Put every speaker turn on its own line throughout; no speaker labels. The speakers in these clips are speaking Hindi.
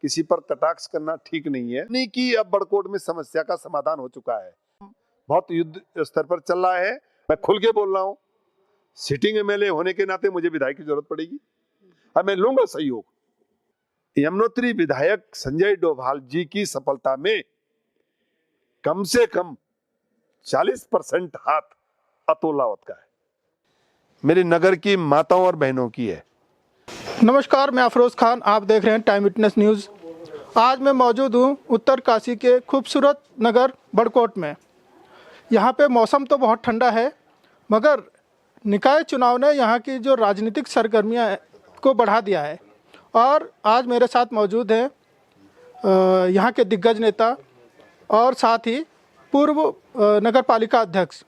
किसी पर कटाक्ष करना ठीक नहीं है। नहीं कि अब बड़कोट में समस्या का समाधान हो चुका है, बहुत युद्ध स्तर पर चल रहा है। मैं खुल के बोल रहा हूँ, सिटिंग एमएलए होने के नाते मुझे विधायक की जरूरत पड़ेगी और मैं लूंगा सहयोग। यमुनोत्री विधायक संजय डोभाल जी की सफलता में कम से कम 40% हाथ अतुलावत का है, मेरे नगर की माताओं और बहनों की है।
नमस्कार, मैं अफरोज खान, आप देख रहे हैं टाइम विटनेस न्यूज़। आज मैं मौजूद हूं उत्तरकाशी के खूबसूरत नगर बड़कोट में। यहां पे मौसम तो बहुत ठंडा है, मगर निकाय चुनाव ने यहां की जो राजनीतिक सरगर्मियां को बढ़ा दिया है। और आज मेरे साथ मौजूद हैं यहां के दिग्गज नेता और साथ ही पूर्व नगर पालिका अध्यक्ष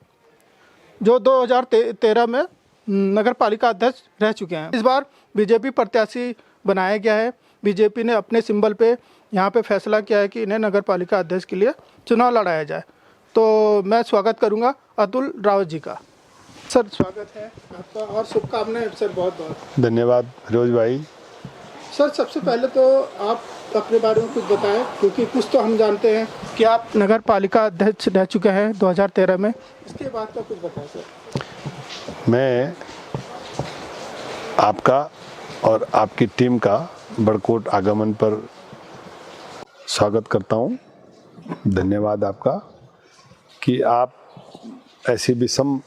जो 2013 में नगर पालिका अध्यक्ष रह चुके हैं। इस बार बीजेपी प्रत्याशी बनाया गया है। बीजेपी ने अपने सिंबल पे यहाँ पे फैसला किया है कि इन्हें नगर पालिका अध्यक्ष के लिए चुनाव लड़ाया जाए। तो मैं स्वागत करूँगा अतुल रावत जी का। सर, स्वागत है आपका और शुभकामनाएं सर, बहुत बहुत
धन्यवाद फिरोज भाई।
सर, सबसे पहले तो आप अपने बारे में कुछ बताएं, क्योंकि कुछ तो हम जानते हैं कि आप नगर पालिका अध्यक्ष रह चुके हैं 2013 में। इसके बाद का कुछ बताएं सर।
मैं आपका और आपकी टीम का बड़कोट आगमन पर स्वागत करता हूं। धन्यवाद आपका कि आप ऐसी विषम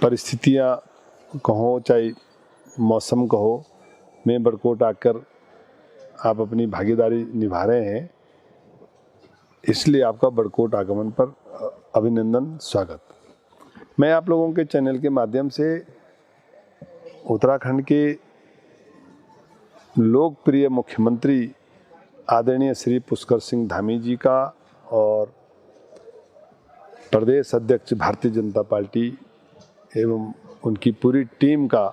परिस्थितियां कहो, चाहे मौसम कहो, में बड़कोट आकर आप अपनी भागीदारी निभा रहे हैं, इसलिए आपका बड़कोट आगमन पर अभिनंदन, स्वागत। मैं आप लोगों के चैनल के माध्यम से उत्तराखंड के लोकप्रिय मुख्यमंत्री आदरणीय श्री पुष्कर सिंह धामी जी का और प्रदेश अध्यक्ष भारतीय जनता पार्टी एवं उनकी पूरी टीम का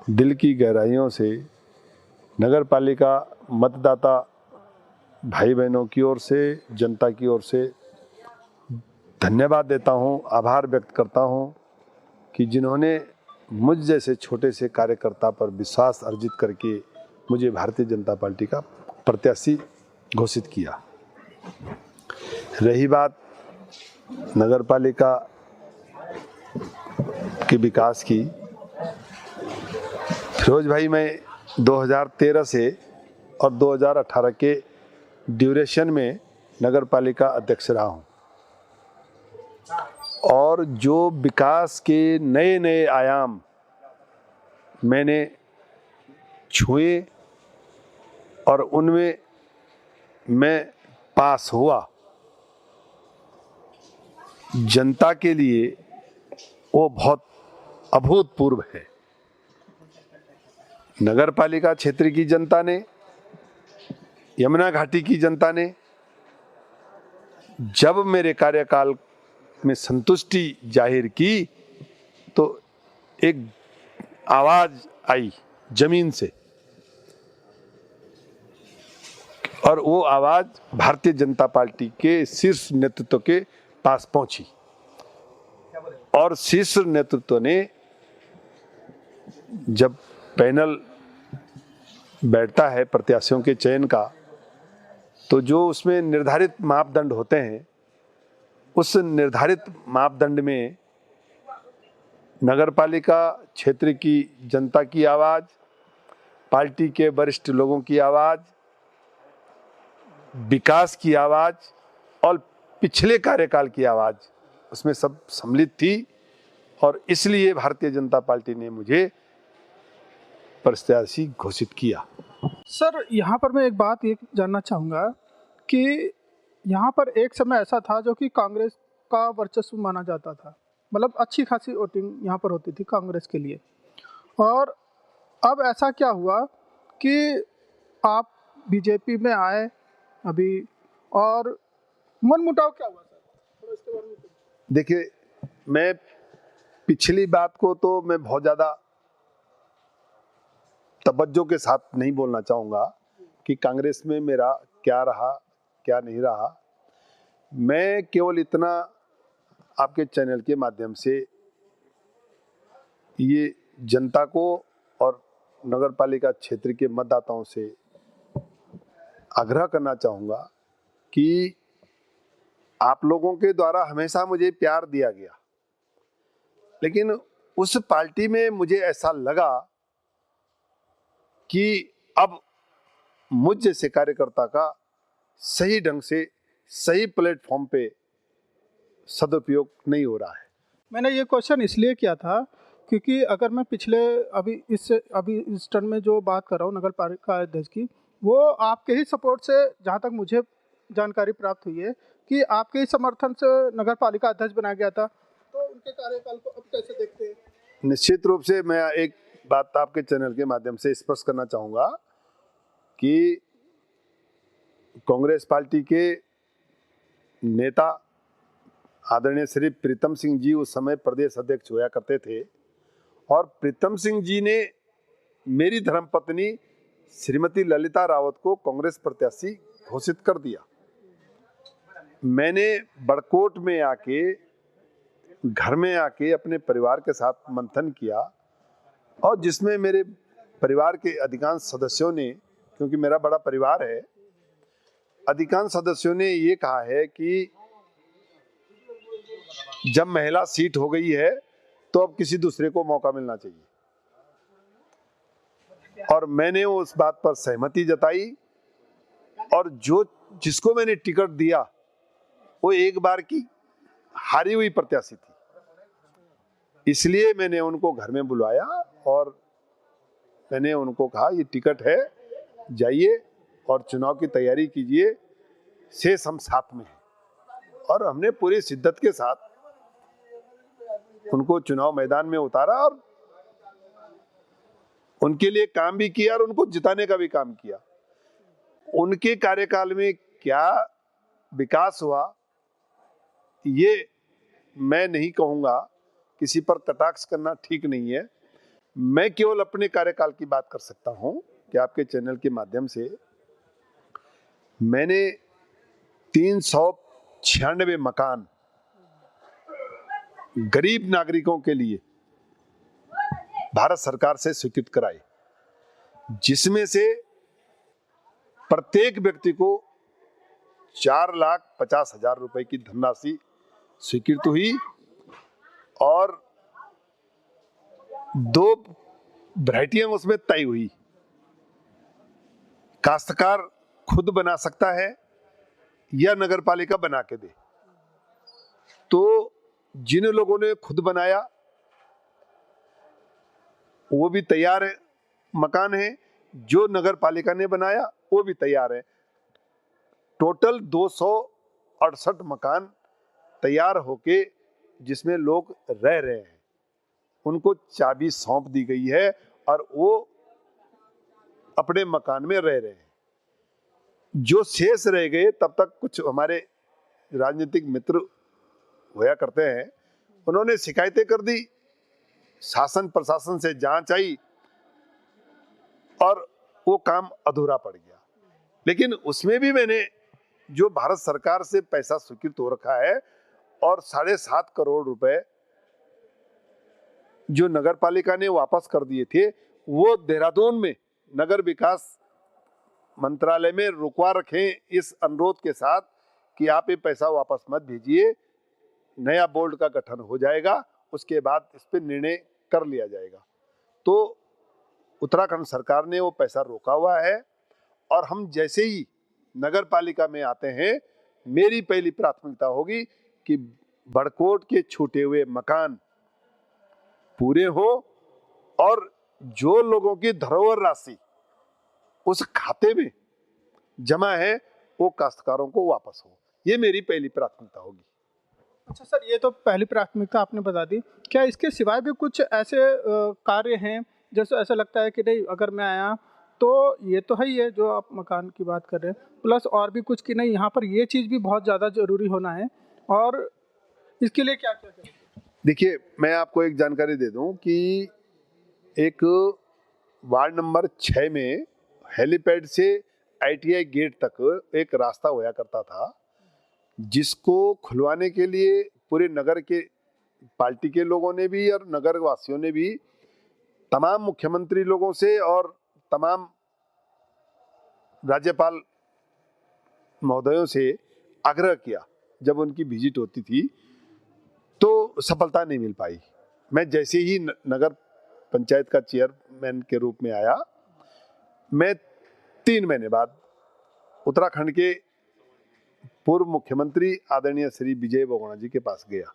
दिल की गहराइयों से नगर पालिका मतदाता भाई बहनों की ओर से, जनता की ओर से धन्यवाद देता हूं, आभार व्यक्त करता हूं कि जिन्होंने मुझ जैसे छोटे से कार्यकर्ता पर विश्वास अर्जित करके मुझे भारतीय जनता पार्टी का प्रत्याशी घोषित किया। रही बात नगर पालिका के विकास की, फिरोज भाई, मैं 2013 से और 2018 के ड्यूरेशन में नगर पालिका अध्यक्ष रहा हूं और जो विकास के नए नए आयाम मैंने छुए और उनमें मैं पास हुआ, जनता के लिए वो बहुत अभूतपूर्व है। नगर पालिका क्षेत्र की जनता ने, यमुना घाटी की जनता ने जब मेरे कार्यकाल में संतुष्टि जाहिर की तो एक आवाज आई जमीन से, और वो आवाज भारतीय जनता पार्टी के शीर्ष नेतृत्व के पास पहुंची और शीर्ष नेतृत्व ने, जब पैनल बैठता है प्रत्याशियों के चयन का, तो जो उसमें निर्धारित मापदंड होते हैं, उस निर्धारित मापदंड में नगर पालिका क्षेत्र की जनता की आवाज, पार्टी के वरिष्ठ लोगों की आवाज, विकास की आवाज और पिछले कार्यकाल की आवाज उसमें सब सम्मिलित थी, और इसलिए भारतीय जनता पार्टी ने मुझे प्रत्याशी घोषित किया।
सर, यहाँ पर मैं एक बात ये जानना चाहूँगा कि यहाँ पर एक समय ऐसा था जो कि कांग्रेस का वर्चस्व माना जाता था, मतलब अच्छी खासी वोटिंग यहाँ पर होती थी कांग्रेस के लिए, और अब ऐसा क्या हुआ कि आप बीजेपी में आए अभी, और मनमुटाव क्या हुआ सर, थोड़ा इसके बारे में?
देखिए, मैं पिछली बात को तो मैं बहुत ज़्यादा तवज्जो के साथ नहीं बोलना चाहूँगा कि कांग्रेस में मेरा क्या रहा क्या नहीं रहा। मैं केवल इतना आपके चैनल के माध्यम से ये जनता को और नगर पालिका क्षेत्र के मतदाताओं से आग्रह करना चाहूँगा कि आप लोगों के द्वारा हमेशा मुझे प्यार दिया गया, लेकिन उस पार्टी में मुझे ऐसा लगा कि अब मुझ जैसे कार्यकर्ता का सही ढंग से सही प्लेटफॉर्म पे सदुपयोग नहीं हो रहा है।
मैंने ये क्वेश्चन इसलिए किया था क्योंकि अगर मैं पिछले अभी इस टर्म में जो बात कर रहा हूँ नगर पालिका अध्यक्ष की, वो आपके ही सपोर्ट से, जहाँ तक मुझे जानकारी प्राप्त हुई है कि आपके ही समर्थन से नगर पालिका अध्यक्ष बनाया गया था। तो उनके कार्यकाल को अब कैसे देखते हैं?
निश्चित रूप से मैं एक बात आपके चैनल के माध्यम से स्पष्ट करना चाहूँगा कि कांग्रेस पार्टी के नेता आदरणीय श्री प्रीतम सिंह जी उस समय प्रदेश अध्यक्ष हुआ करते थे, और प्रीतम सिंह जी ने मेरी धर्मपत्नी श्रीमती ललिता रावत को कांग्रेस प्रत्याशी घोषित कर दिया। मैंने बड़कोट में आके, घर में आके अपने परिवार के साथ मंथन किया, और जिसमें मेरे परिवार के अधिकांश सदस्यों ने, क्योंकि मेरा बड़ा परिवार है, अधिकांश सदस्यों ने ये कहा है कि जब महिला सीट हो गई है तो अब किसी दूसरे को मौका मिलना चाहिए, और मैंने उस बात पर सहमति जताई। और जिसको मैंने टिकट दिया वो एक बार की हारी हुई प्रत्याशी थी, इसलिए मैंने उनको घर में बुलाया और मैंने उनको कहा ये टिकट है, जाइए और चुनाव की तैयारी कीजिए, शेष हम साथ में हैं। और हमने पूरी शिद्दत के साथ उनको चुनाव मैदान में उतारा और उनके लिए काम भी किया और उनको जिताने का भी काम किया। उनके कार्यकाल में क्या विकास हुआ ये मैं नहीं कहूंगा, किसी पर कटाक्ष करना ठीक नहीं है। मैं केवल अपने कार्यकाल की बात कर सकता हूं कि आपके चैनल के माध्यम से मैंने 396 मकान गरीब नागरिकों के लिए भारत सरकार से स्वीकृत कराए, जिसमें से प्रत्येक व्यक्ति को 4,50,000 रुपए की धनराशि स्वीकृत हुई, और 2 वैरायटियां उसमें तय हुई। काश्तकार खुद बना सकता है या नगर पालिका बना के दे। तो जिन लोगों ने खुद बनाया वो भी तैयार है, मकान है, जो नगर पालिका ने बनाया वो भी तैयार है। टोटल 268 मकान तैयार होके जिसमें लोग रह रहे हैं, उनको चाबी सौंप दी गई है और वो अपने मकान में रह रहे हैं। जो शेष रह गए, तब तक कुछ हमारे राजनीतिक मित्र होया करते हैं, उन्होंने शिकायतें कर दी, शासन प्रशासन से जांच आई और वो काम अधूरा पड़ गया। लेकिन उसमें भी मैंने जो भारत सरकार से पैसा स्वीकृत हो रखा है और 7.5 करोड़ रुपए जो नगर पालिका ने वापस कर दिए थे, वो देहरादून में नगर विकास मंत्रालय में रुकवा रखें इस अनुरोध के साथ कि आप ये पैसा वापस मत भेजिए, नया बोर्ड का गठन हो जाएगा, उसके बाद इस पर निर्णय कर लिया जाएगा। तो उत्तराखंड सरकार ने वो पैसा रोका हुआ है, और हम जैसे ही नगर पालिका में आते हैं, मेरी पहली प्राथमिकता होगी कि बड़कोट के छूटे हुए मकान पूरे हो, और जो लोगों की धरोहर राशि उस खाते में जमा है वो काश्तकारों को वापस हो। ये मेरी पहली प्राथमिकता होगी।
अच्छा सर, ये तो पहली प्राथमिकता आपने बता दी। क्या इसके सिवाय भी कुछ ऐसे कार्य हैं जैसे ऐसा लगता है कि नहीं, अगर मैं आया तो ये तो है ही है जो आप मकान की बात कर रहे हैं, प्लस और भी कुछ कि नहीं यहाँ पर ये चीज़ भी बहुत ज़्यादा ज़रूरी होना है, और इसके लिए क्या क्या करें?
देखिए, मैं आपको एक जानकारी दे दूं कि एक वार्ड नंबर 6 में हेलीपैड से ITI गेट तक एक रास्ता होया करता था, जिसको खुलवाने के लिए पूरे नगर के पार्टी के लोगों ने भी और नगर वासियों ने भी तमाम मुख्यमंत्री लोगों से और तमाम राज्यपाल महोदयों से आग्रह किया, जब उनकी विजिट होती थी तो सफलता नहीं मिल पाई। मैं जैसे ही नगर पंचायत का चेयरमैन के रूप में आया, मैं 3 महीने बाद उत्तराखंड के पूर्व मुख्यमंत्री आदरणीय श्री विजय बहुगुणा जी के पास गया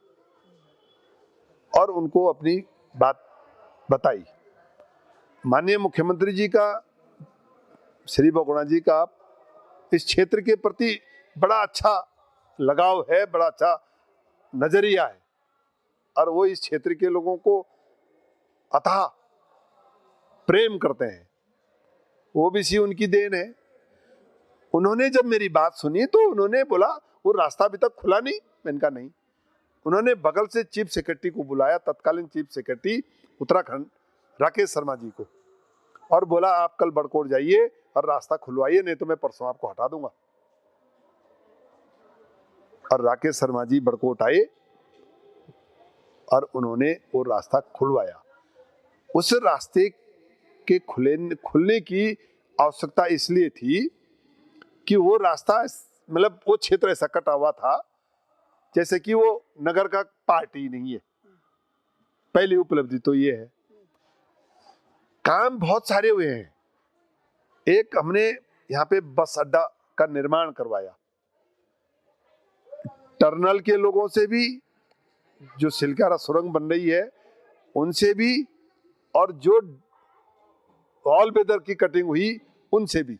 और उनको अपनी बात बताई। माननीय मुख्यमंत्री जी का, श्री बहुगुणा जी का इस क्षेत्र के प्रति बड़ा अच्छा लगाव है, बड़ा अच्छा नजरिया है और वो इस क्षेत्र के लोगों को अथाह प्रेम करते हैं। ओबीसी उनकी देन है। उन्होंने जब मेरी बात सुनी तो उन्होंने बोला वो रास्ता अभी तक खुला नहीं। मैंने कहा नहीं। उन्होंने बगल से चीफ सेक्रेटरी को बुलाया, तत्कालीन चीफ सेक्रेटरी उत्तराखंड राकेश शर्मा जी को, और बोला आप कल बड़कोट जाइए और रास्ता खुलवाइए, नहीं तो मैं परसों आपको हटा दूंगा। और राकेश शर्मा जी बड़कोट आए और उन्होंने वो रास्ता खुलवाया। उस रास्ते के खुलने की आवश्यकता इसलिए थी कि वो रास्ता, मतलब वो क्षेत्र ऐसा कटा हुआ था जैसे कि वो नगर का पार्ट ही नहीं है। पहली उपलब्धि तो ये है। काम बहुत सारे हुए हैं। एक, हमने यहाँ पे बस अड्डा का निर्माण करवाया। टर्नल के लोगों से भी, जो सिलकारा सुरंग बन रही है उनसे भी, और जो ऑल वेदर की कटिंग हुई उनसे भी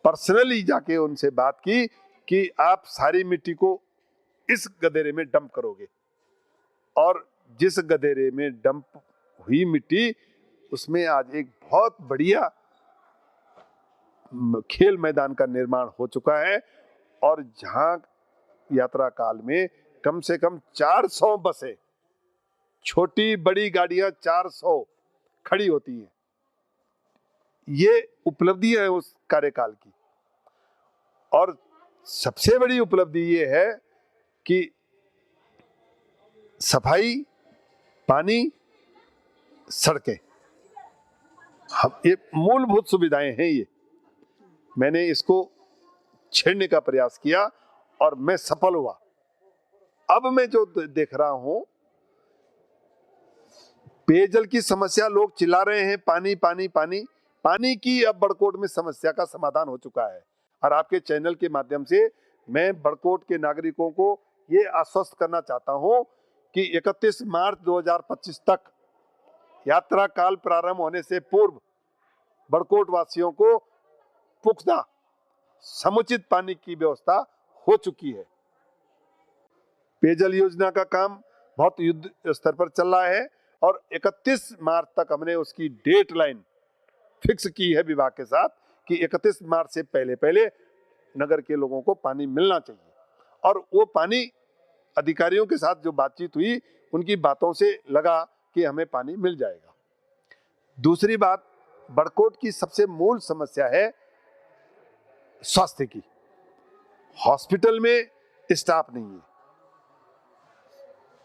पर्सनली जाके उनसे बात की कि आप सारी मिट्टी को इस गदेरे में डंप करोगे, और जिस गदेरे में डंप हुई मिट्टी उसमें आज एक बहुत बढ़िया खेल मैदान का निर्माण हो चुका है। और जहां यात्रा काल में कम से कम 400 बसें, छोटी बड़ी गाड़ियां 400 खड़ी होती हैं। ये उपलब्धि है उस कार्यकाल की। और सबसे बड़ी उपलब्धि ये है कि सफाई, पानी, सड़कें, ये मूलभूत सुविधाएं हैं। ये मैंने इसको छेड़ने का प्रयास किया और मैं सफल हुआ। अब मैं जो देख रहा हूं, पेयजल की समस्या, लोग चिल्ला रहे हैं पानी पानी पानी। पानी की अब बड़कोट में समस्या का समाधान हो चुका है। और आपके चैनल के माध्यम से मैं बड़कोट के नागरिकों को ये आश्वस्त करना चाहता हूं कि 31 मार्च 2025 तक, यात्रा काल प्रारंभ होने से पूर्व, बड़कोट वासियों को पुख्ता समुचित पानी की व्यवस्था हो चुकी है। पेयजल योजना का काम बहुत युद्ध स्तर पर चल रहा है और 31 मार्च तक हमने उसकी डेट लाइन फिक्स की है विभाग के साथ कि 31 मार्च से पहले पहले नगर के लोगों को पानी मिलना चाहिए। और वो पानी, अधिकारियों के साथ जो बातचीत हुई उनकी बातों से लगा कि हमें पानी मिल जाएगा। दूसरी बात, बड़कोट की सबसे मूल समस्या है स्वास्थ्य की। हॉस्पिटल में स्टाफ नहीं है।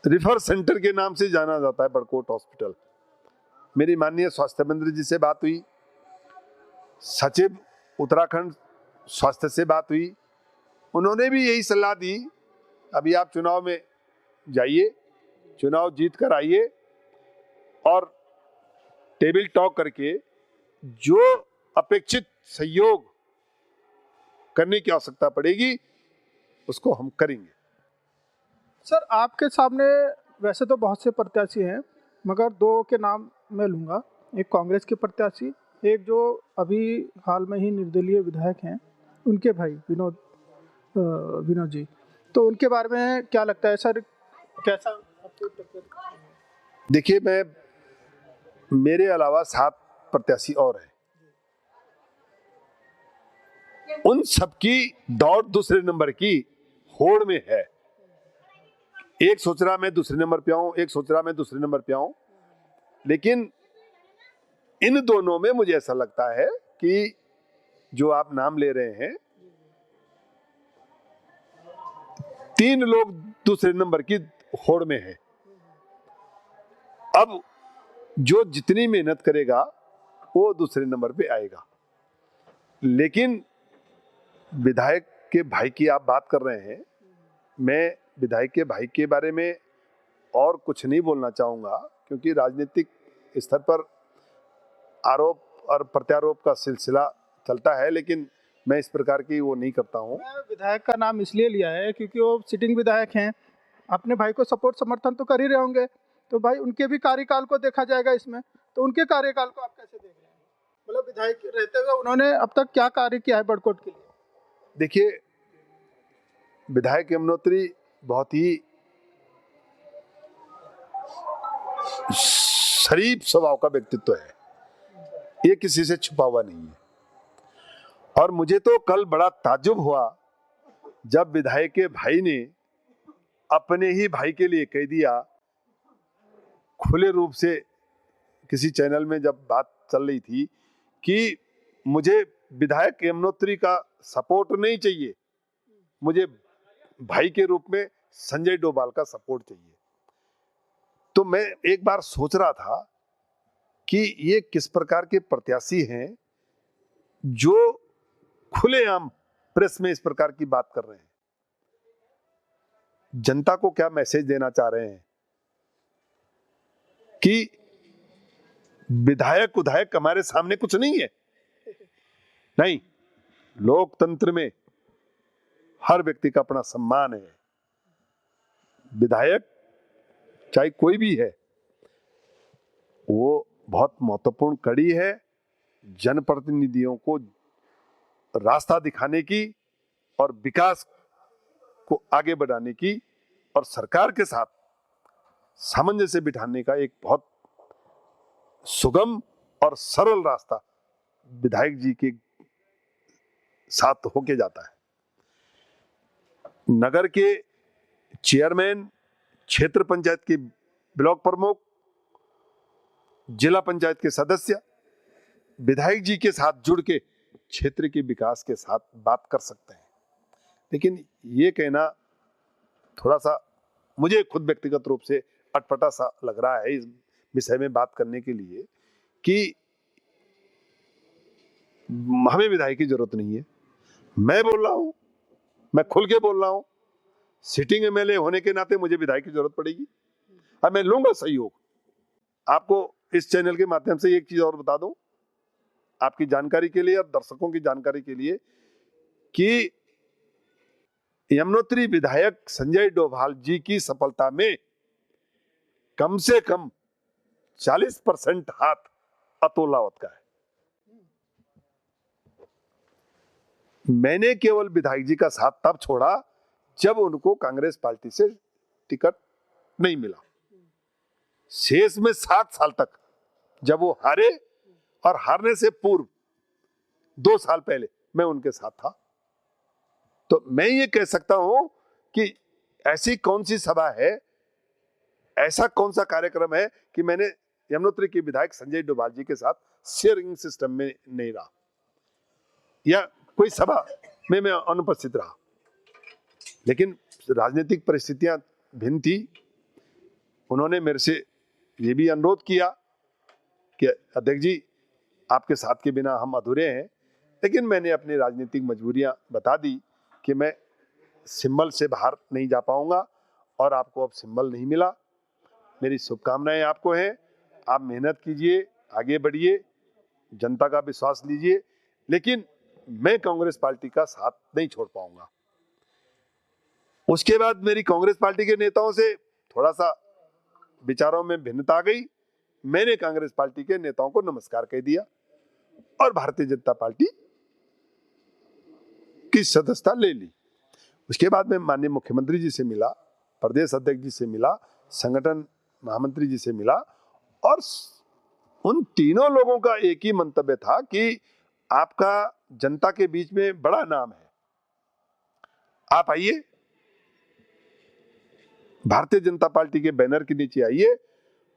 रिफर सेंटर के नाम से जाना जाता है बड़कोट हॉस्पिटल। मेरी माननीय स्वास्थ्य मंत्री जी से बात हुई, सचिव उत्तराखंड स्वास्थ्य से बात हुई, उन्होंने भी यही सलाह दी, अभी आप चुनाव में जाइए, चुनाव जीत कर आइए और टेबल टॉक करके जो अपेक्षित सहयोग करने की आवश्यकता पड़ेगी उसको हम करेंगे।
सर, आपके सामने वैसे तो बहुत से प्रत्याशी हैं, मगर दो के नाम मैं लूँगा। एक कांग्रेस के प्रत्याशी, एक जो अभी हाल में ही निर्दलीय विधायक हैं, उनके भाई विनोद जी। तो उनके बारे में क्या लगता है सर, कैसा आपको टक्कर?
देखिए, मेरे अलावा 7 प्रत्याशी और हैं। उन सबकी दौड़ दूसरे नंबर की होड़ में है। एक सोच रहा मैं दूसरे नंबर पे आऊं, एक सोच रहा मैं दूसरे नंबर पे आऊं, लेकिन इन दोनों में मुझे ऐसा लगता है कि जो आप नाम ले रहे हैं, 3 लोग दूसरे नंबर की होड़ में हैं। अब जो जितनी मेहनत करेगा वो दूसरे नंबर पे आएगा, लेकिन विधायक के भाई की आप बात कर रहे हैं, मैं विधायक के भाई के बारे में और कुछ नहीं बोलना चाहूँगा, क्योंकि राजनीतिक स्तर पर आरोप और प्रत्यारोप का सिलसिला चलता है, लेकिन मैं इस प्रकार की वो नहीं करता हूँ।
मैं विधायक का नाम इसलिए लिया है क्योंकि वो सिटिंग विधायक हैं, अपने भाई को सपोर्ट समर्थन तो कर ही रहे होंगे, तो भाई उनके भी कार्यकाल को देखा जाएगा इसमें। तो उनके कार्यकाल को आप कैसे देख रहे हैं? मतलब विधायक रहते हुए उन्होंने अब तक क्या कार्य किया है बड़कोट के लिए?
देखिए, विधायक यमुनोत्री बहुत ही शरीफ स्वभाव का व्यक्तित्व है, ये किसी से छुपा हुआ नहीं है। और मुझे तो कल बड़ा ताज्जुब हुआ जब विधायक के भाई ने अपने ही भाई के लिए कह दिया, खुले रूप से किसी चैनल में जब बात चल रही थी कि मुझे विधायक यमुनोत्री का सपोर्ट नहीं चाहिए, मुझे भाई के रूप में संजय डोभाल का सपोर्ट चाहिए। तो मैं एक बार सोच रहा था कि ये किस प्रकार के प्रत्याशी हैं जो खुलेआम प्रेस में इस प्रकार की बात कर रहे हैं। जनता को क्या मैसेज देना चाह रहे हैं कि विधायक उधायक हमारे सामने कुछ नहीं है? नहीं, लोकतंत्र में हर व्यक्ति का अपना सम्मान है। विधायक चाहे कोई भी है, वो बहुत महत्वपूर्ण कड़ी है जनप्रतिनिधियों को रास्ता दिखाने की और विकास को आगे बढ़ाने की और सरकार के साथ सामंजस्य बिठाने का एक बहुत सुगम और सरल रास्ता विधायक जी के साथ होके जाता है। नगर के चेयरमैन, क्षेत्र पंचायत के ब्लॉक प्रमुख, जिला पंचायत के सदस्य विधायक जी के साथ जुड़ के क्षेत्र के विकास के साथ बात कर सकते हैं। लेकिन ये कहना थोड़ा सा मुझे खुद व्यक्तिगत रूप से अटपटा सा लग रहा है इस विषय में बात करने के लिए कि हमें विधायक की जरूरत नहीं है। मैं बोल रहा हूं, मैं खुल के बोल रहा हूं, सिटिंग एमएलए होने के नाते मुझे विधायक की जरूरत पड़ेगी और मैं लूंगा सहयोग। आपको इस चैनल के माध्यम से एक चीज और बता दूं, आपकी जानकारी के लिए और दर्शकों की जानकारी के लिए, कि यमुनोत्री विधायक संजय डोभाल जी की सफलता में कम से कम 40% हाथ अतुल रावत का है। मैंने केवल विधायक जी का साथ तब छोड़ा जब उनको कांग्रेस पार्टी से टिकट नहीं मिला। शेष में 7 साल तक जब वो हारे और हारने से पूर्व 2 साल पहले मैं उनके साथ था। तो मैं ये कह सकता हूं कि ऐसी कौन सी सभा है, ऐसा कौन सा कार्यक्रम है कि मैंने यमुनोत्री के विधायक संजय डोभाल जी के साथ शेयरिंग सिस्टम में नहीं रहा या कोई सभा में मैं अनुपस्थित रहा। लेकिन राजनीतिक परिस्थितियां भिन्न थी। उन्होंने मेरे से ये भी अनुरोध किया कि अध्यक्ष जी, आपके साथ के बिना हम अधूरे हैं। लेकिन मैंने अपनी राजनीतिक मजबूरियां बता दी कि मैं सिंबल से बाहर नहीं जा पाऊंगा और आपको अब सिंबल नहीं मिला। मेरी शुभकामनाएं आपको हैं, आप मेहनत कीजिए, आगे बढ़िए, जनता का विश्वास लीजिए, लेकिन मैं कांग्रेस पार्टी का साथ नहीं छोड़ पाऊंगा। उसके बाद मेरी कांग्रेस पार्टी के नेताओं से थोड़ा सा विचारों में भिन्नता आ गई। मैंने कांग्रेस पार्टी के नेताओं को नमस्कार कह दिया और भारतीय जनता पार्टी की सदस्यता ले ली। उसके बाद मैं माननीय मुख्यमंत्री जी से मिला, प्रदेश अध्यक्ष जी से मिला, संगठन महामंत्री जी से मिला और उन तीनों लोगों का एक ही मंतव्य था कि आपका जनता के बीच में बड़ा नाम है, आप आइए, भारतीय जनता पार्टी के बैनर के नीचे आइए,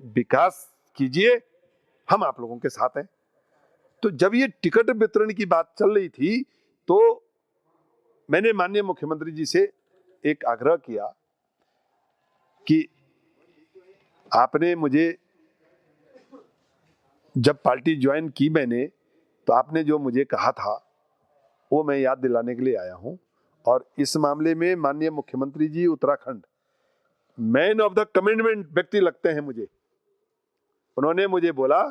विकास कीजिए, हम आप लोगों के साथ हैं। तो जब ये टिकट वितरण की बात चल रही थी तो मैंने माननीय मुख्यमंत्री जी से एक आग्रह किया कि आपने मुझे जब पार्टी ज्वाइन की मैंने, तो आपने जो मुझे कहा था वो मैं याद दिलाने के लिए आया हूं। और इस मामले में माननीय मुख्यमंत्री ji Uttarakhand man of the commitment व्यक्ति लगते हैं मुझे। उन्होंने मुझे बोला,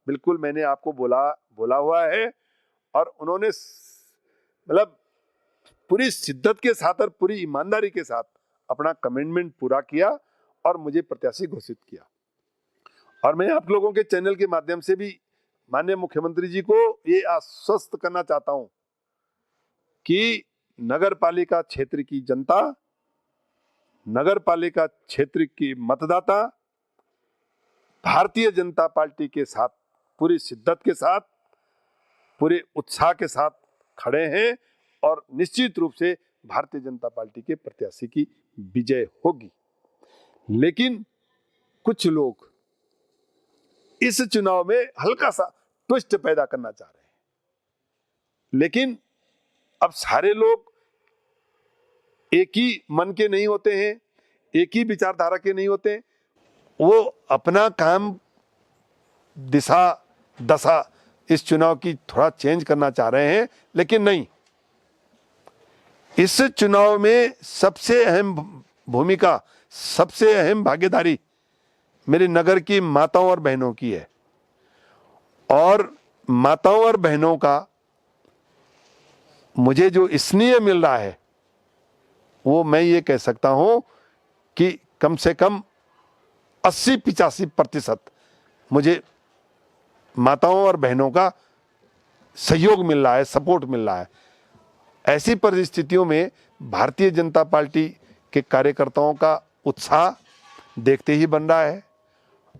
बिल्कुल मैंने आपको बोला हुआ है, और उन्होंने मतलब पूरी शिद्दत के साथ और पूरी ईमानदारी के साथ अपना कमिटमेंट पूरा किया और मुझे प्रत्याशी घोषित किया। और मैं आप लोगों के चैनल के माध्यम से भी माननीय मुख्यमंत्री जी को ये आश्वस्त करना चाहता हूं कि नगर पालिका क्षेत्र की जनता, नगर पालिका क्षेत्र की मतदाता भारतीय जनता पार्टी के साथ पूरी शिद्दत के साथ, पूरे उत्साह के साथ खड़े हैं और निश्चित रूप से भारतीय जनता पार्टी के प्रत्याशी की विजय होगी। लेकिन कुछ लोग इस चुनाव में हल्का सा ट्विस्ट पैदा करना चाह रहे हैं, लेकिन अब सारे लोग एक ही मन के नहीं होते हैं, एक ही विचारधारा के नहीं होते। वो अपना काम दशा इस चुनाव की थोड़ा चेंज करना चाह रहे हैं, लेकिन नहीं, इस चुनाव में सबसे अहम भूमिका, सबसे अहम भागीदारी मेरे नगर की माताओं और बहनों की है। और माताओं और बहनों का मुझे जो स्नेह मिल रहा है, वो मैं ये कह सकता हूं कि कम से कम 80-85% मुझे माताओं और बहनों का सहयोग मिल रहा है, सपोर्ट मिल रहा है। ऐसी परिस्थितियों में भारतीय जनता पार्टी के कार्यकर्ताओं का उत्साह देखते ही बन रहा है।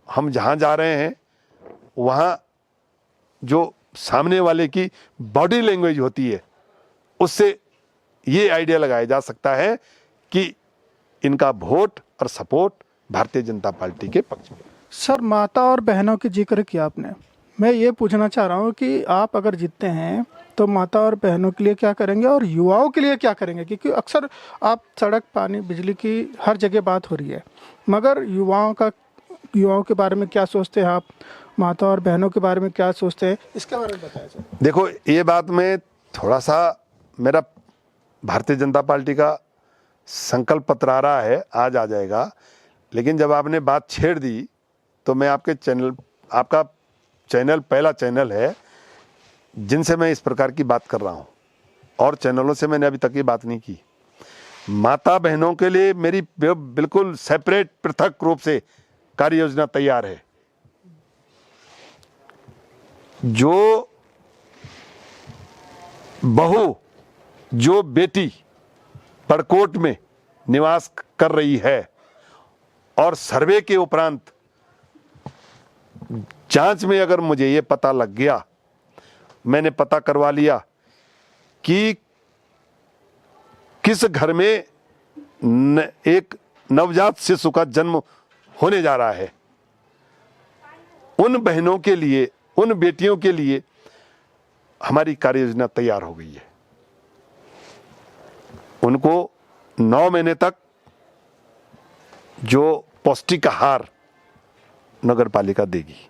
हम जहां जा रहे हैं वहां जो सामने वाले की बॉडी लैंग्वेज होती है, उससे ये आइडिया लगाया जा सकता है कि इनका वोट और सपोर्ट भारतीय जनता पार्टी के पक्ष में।
सर, माता और बहनों की जिक्र किया आपने, मैं ये पूछना चाह रहा हूँ कि आप अगर जीतते हैं तो माता और बहनों के लिए क्या करेंगे और युवाओं के लिए क्या करेंगे? क्योंकि अक्सर आप सड़क, पानी, बिजली की हर जगह बात हो रही है, मगर युवाओं के बारे में क्या सोचते हैं आप? माता और बहनों के बारे में क्या सोचते हैं, इसके बारे में बताएं सर।
देखो, ये बात में थोड़ा सा मेरा भारतीय जनता पार्टी का संकल्प पत्र आ रहा है, आज आ जाएगा, लेकिन जब आपने बात छेड़ दी तो मैं आपका चैनल पहला चैनल है जिनसे मैं इस प्रकार की बात कर रहा हूं, और चैनलों से मैंने अभी तक ये बात नहीं की। माता बहनों के लिए मेरी बिल्कुल सेपरेट, पृथक रूप से कार्य योजना तैयार है। जो बहू, जो बेटी बड़कोट में निवास कर रही है और सर्वे के उपरांत जांच में अगर मुझे ये पता लग गया, मैंने पता करवा लिया कि किस घर में एक नवजात शिशु का जन्म होने जा रहा है, उन बहनों के लिए, उन बेटियों के लिए हमारी कार्य योजना तैयार हो गई है। उनको 9 महीने तक जो पौष्टिक आहार नगर पालिका देगी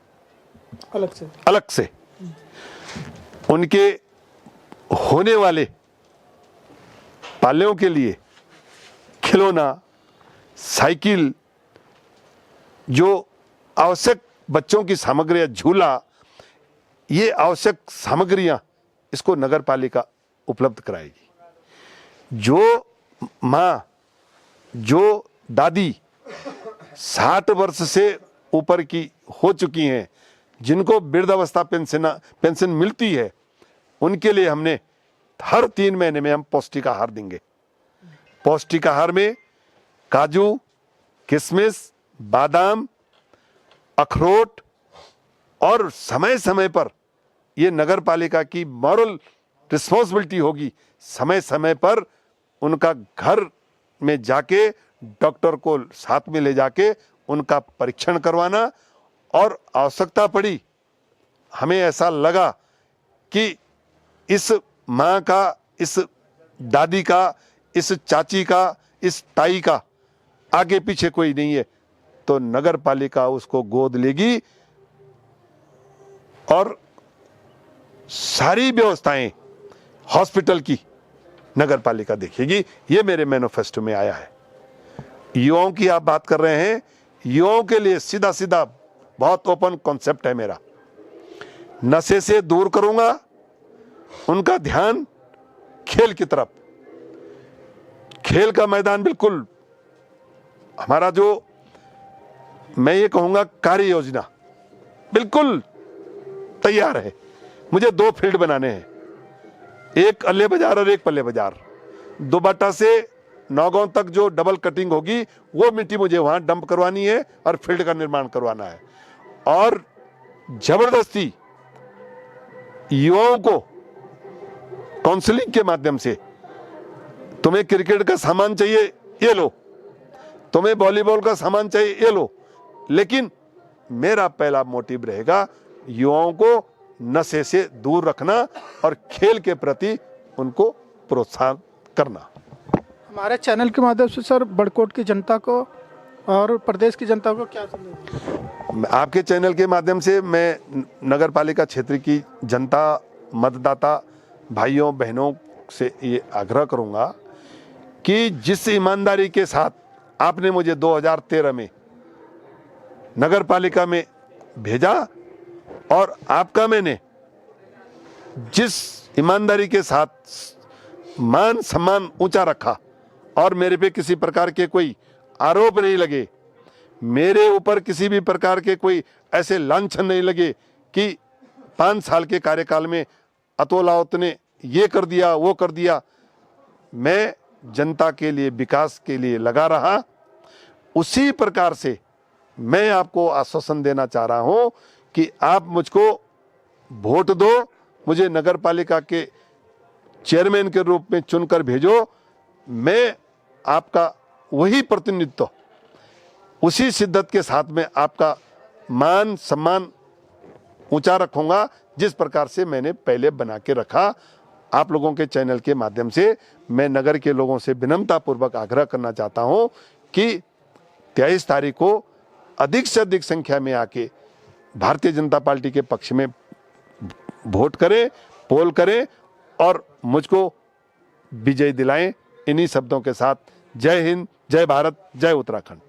अलग से उनके होने वाले पाल्यों के लिए खिलौना, साइकिल, जो आवश्यक बच्चों की सामग्रियां, झूला, ये आवश्यक सामग्रियां इसको नगर पालिका उपलब्ध कराएगी। जो माँ, जो दादी 60 वर्ष से ऊपर की हो चुकी हैं, जिनको वृद्धावस्था पेंशन मिलती है, उनके लिए हमने हर 3 महीने में हम पौष्टिक आहार देंगे। पौष्टिक आहार में काजू, किशमिश, बादाम, अखरोट, और समय समय पर, ये नगर पालिका की मॉरल रिस्पॉन्सिबिलिटी होगी, समय समय पर उनका घर में जाके डॉक्टर को साथ में ले जाके उनका परीक्षण करवाना, और आवश्यकता पड़ी, हमें ऐसा लगा कि इस माँ का, इस दादी का, इस चाची का, इस ताई का आगे पीछे कोई नहीं है, तो नगर पालिका उसको गोद लेगी और सारी व्यवस्थाएं हॉस्पिटल की नगर पालिका देखेगी। ये मेरे मैनिफेस्टो में आया है। युवाओं की आप बात कर रहे हैं, युवाओं के लिए सीधा सीधा बहुत ओपन कॉन्सेप्ट है मेरा। नशे से दूर करूंगा, उनका ध्यान खेल की तरफ। खेल का मैदान बिल्कुल हमारा जो मैं ये कहूंगा कार्य योजना बिल्कुल तैयार है। मुझे 2 फील्ड बनाने हैं, एक अल्ले बाजार और एक पल्ले बाजार। दोबाटा से नौगांव तक जो डबल कटिंग होगी वो मिट्टी मुझे वहां डंप करवानी है और फील्ड का निर्माण करवाना है। और जबरदस्ती युवाओं को काउंसलिंग के माध्यम से, तुम्हें क्रिकेट का सामान चाहिए ये लो, तुम्हें वॉलीबॉल का सामान चाहिए ये लो, लेकिन मेरा पहला मोटिव रहेगा युवाओं को नशे से दूर रखना और खेल के प्रति उनको प्रोत्साहन करना।
हमारे चैनल के माध्यम से सर बड़कोट की जनता को और प्रदेश की जनता को क्या संदेश?
आपके चैनल के माध्यम से मैं नगर पालिका क्षेत्र की जनता, मतदाता भाइयों बहनों से ये आग्रह करूंगा कि जिस ईमानदारी के साथ आपने मुझे 2013 में नगर पालिका में भेजा और आपका मैंने जिस ईमानदारी के साथ मान सम्मान ऊंचा रखा और मेरे पे किसी प्रकार के कोई आरोप नहीं लगे, मेरे ऊपर किसी भी प्रकार के कोई ऐसे लांछन नहीं लगे कि 5 साल के कार्यकाल में अतुल राउत ने ये कर दिया वो कर दिया। मैं जनता के लिए, विकास के लिए लगा रहा। उसी प्रकार से मैं आपको आश्वासन देना चाह रहा हूं कि आप मुझको वोट दो, मुझे नगर पालिका के चेयरमैन के रूप में चुनकर भेजो। मैं आपका वही प्रतिनिधित्व, उसी शिद्दत के साथ में आपका मान सम्मान ऊंचा रखूंगा जिस प्रकार से मैंने पहले बना के रखा। आप लोगों के चैनल के माध्यम से मैं नगर के लोगों से विनम्रतापूर्वक आग्रह करना चाहता हूं कि 23 तारीख को अधिक से अधिक संख्या में आके भारतीय जनता पार्टी के पक्ष में वोट करें, पोल करें और मुझको विजय दिलाएं। इन्हीं शब्दों के साथ जय हिंद, जय भारत, जय उत्तराखंड।